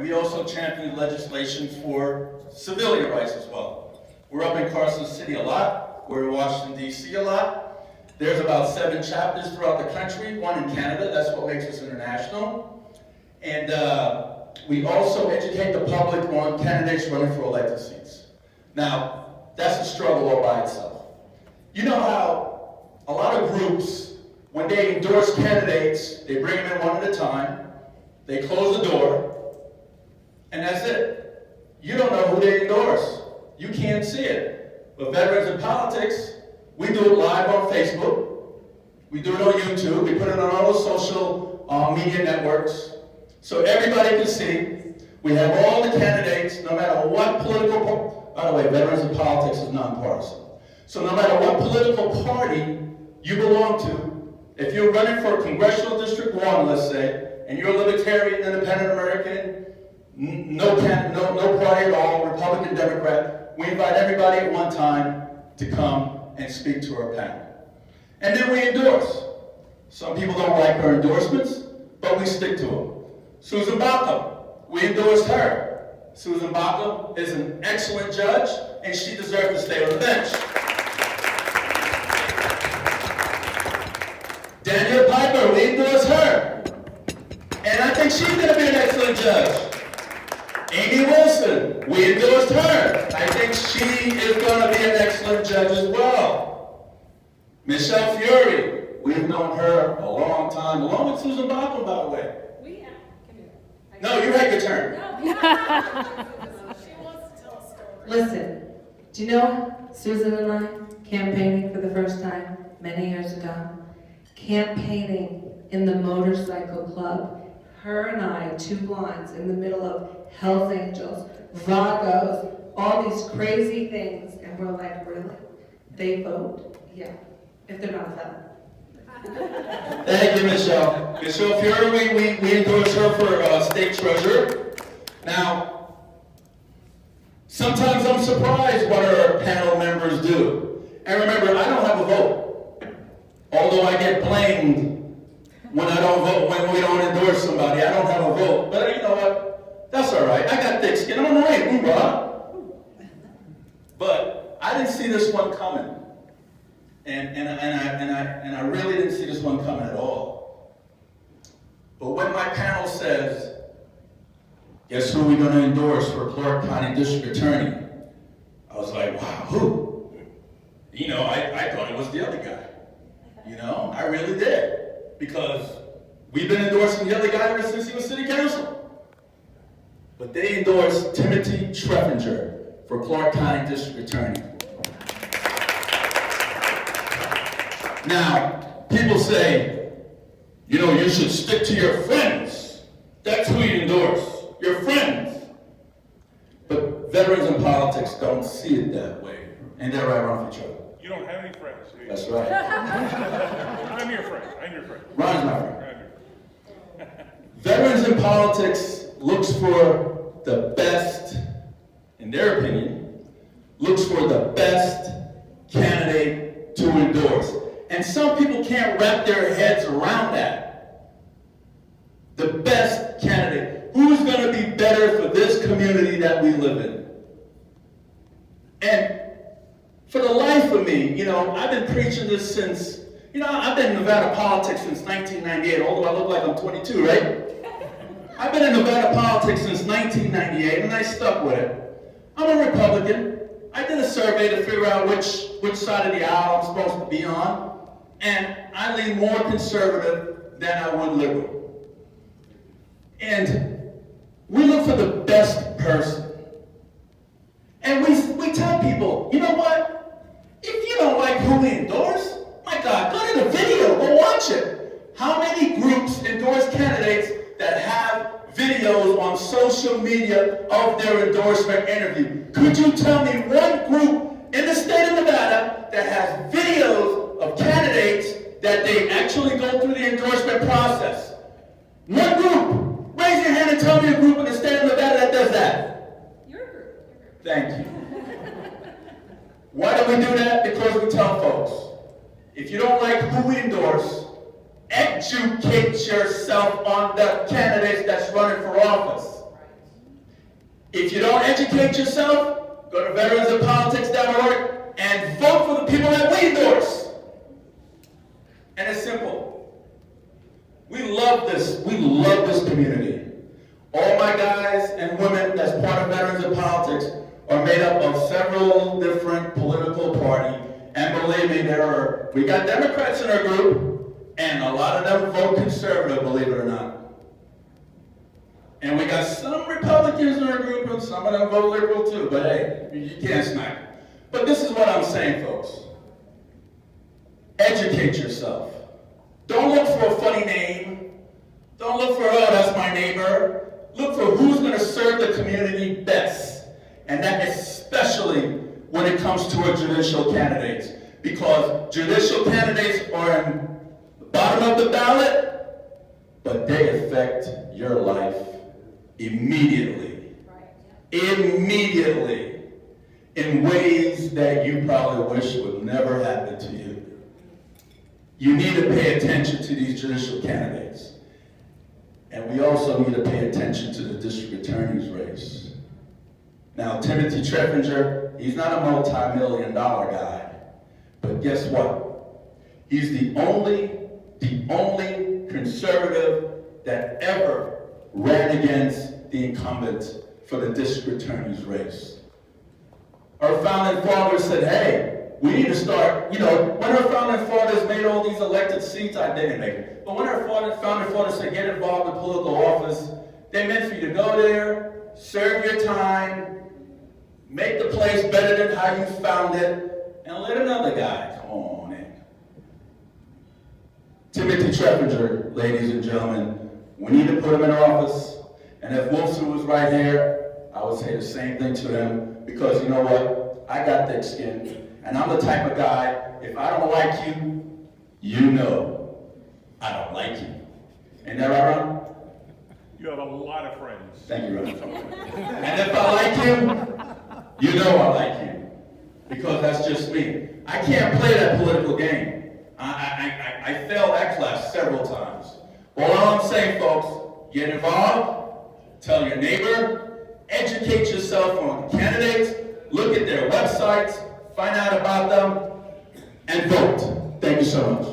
we also champion legislation for civilian rights as well. We're up in Carson City a lot. We're in Washington, D.C. a lot. There's about 7 chapters throughout the country, 1 in Canada. That's what makes us international. And we also educate the public on candidates running for elected seats. Now, that's a struggle all by itself. You know how a lot of groups, when they endorse candidates, they bring them in one at a time, they close the door, and that's it. You don't know who they endorse. You can't see it. But Veterans in Politics, we do it live on Facebook, we do it on YouTube, we put it on all the social media networks, so everybody can see. We have all the candidates, no matter what political, by the way, Veterans in Politics is nonpartisan. So no matter what political party you belong to, if you're running for Congressional District 1, let's say, and you're a Libertarian, Independent American, no party at all, Republican, Democrat, we invite everybody at one time to come and speak to our panel. And then we endorse. Some people don't like our endorsements, but we stick to them. Susan Bacum, we endorsed her. Susan Bacum is an excellent judge, and she deserves to stay on the bench. Danielle Piper, we endorse her. And I think she's going to be an excellent judge. Amy Wilson, we endorsed her. I think she is going to be an excellent judge as well. Michelle Fury, we've known her a long time, along with Susan Bacum, by the way. No, you had your turn. Listen, do you know Susan and I campaigning for the first time many years ago? Campaigning in the motorcycle club. Her and I, 2 blondes in the middle of Hells Angels, Vagos, all these crazy things, and we're like, really? They vote? Yeah, if they're not a felon. Thank you, Michelle. Michelle Fury, we endorse her for state treasurer. Now, sometimes I'm surprised what our panel members do. And remember, I don't have a vote. Although I get blamed when I don't vote, when we don't endorse somebody, I don't have a vote. But you know what? That's all right. I got thick skin. I'm all right, hoorah. But I didn't see this one coming. And I really didn't see this one coming at all. But when my panel says, guess who we're going to endorse for Clark County District Attorney? I was like, wow, who? You know, I thought it was the other guy. You know, I really did. Because we've been endorsing the other guy ever since he was city council. But they endorsed Timothy Treffinger for Clark County District Attorney. Now, people say, you know, you should stick to your friends. That's who you endorse, your friends. But veterans in politics don't see it that way. And they're right around each other. You don't have any friends, do you? That's right. I'm your friend. I'm your friend. Ron's my friend. Veterans in politics looks for the best, in their opinion, looks for the best candidate to endorse. And some people can't wrap their heads around that. The best candidate. Who's going to be better for this community that we live in? And for the life of me, you know, I've been preaching this since, you know, I've been in Nevada politics since 1998, although I look like I'm 22, right? I've been in Nevada politics since 1998, and I stuck with it. I'm a Republican. I did a survey to figure out which side of the aisle I'm supposed to be on, and I lean more conservative than I would liberal. And we look for the best person. And we tell people, you know what? If you don't like who we endorse, my God, go to the video, go watch it. How many groups endorse candidates that have videos on social media of their endorsement interview? Could you tell me one group in the state of Nevada that has videos of candidates that they actually go through the endorsement process? One group. Raise your hand and tell me a group in the state of Nevada that does that. Your group. Thank you. Why do we do that? Because we tell folks, if you don't like who we endorse, educate yourself on the candidates that's running for office. If you don't educate yourself, go to veteransofpolitics.org and vote for the people that we endorse. And it's simple. We love this. We love this community. All my guys and women that's part of Veterans of Politics are made up of several different political parties. And believe me, we got Democrats in our group, and a lot of them vote conservative, believe it or not. And we got some Republicans in our group, and some of them vote liberal too, but hey, you can't smack. But this is what I'm saying, folks. Educate yourself. Don't look for a funny name. Don't look for, oh, that's my neighbor. Look for who's going to serve the community best. And that especially when it comes to our judicial candidates. Because judicial candidates are in the bottom of the ballot, but they affect your life immediately. Immediately. In ways that you probably wish would never happen to you. You need to pay attention to these judicial candidates. And we also need to pay attention to the district attorney's race. Now, Timothy Treffinger, he's not a multi-million-dollar guy. But guess what? He's the only conservative that ever ran against the incumbent for the district attorney's race. Our founding fathers said, hey, we need to start, when our founding fathers made all these elected seats, I didn't make it. But when our founding fathers said get involved in political office, they meant for you to go there, serve your time, make the place better than how you found it, and let another guy come on in. Timothy Treffinger, ladies and gentlemen, we need to put him in office. And if Wolfson was right here, I would say the same thing to him, because you know what? I got thick skin. And I'm the type of guy, if I don't like you, you know I don't like you. Ain't that right, Ron? You have a lot of friends. Thank you, Ron. And if I like you, you know I like you. Because that's just me. I can't play that political game. I failed that class several times. Well, all I'm saying, folks, get involved, tell your neighbor, educate yourself on candidates, look at their websites, find out about them, and vote. Thank you so much.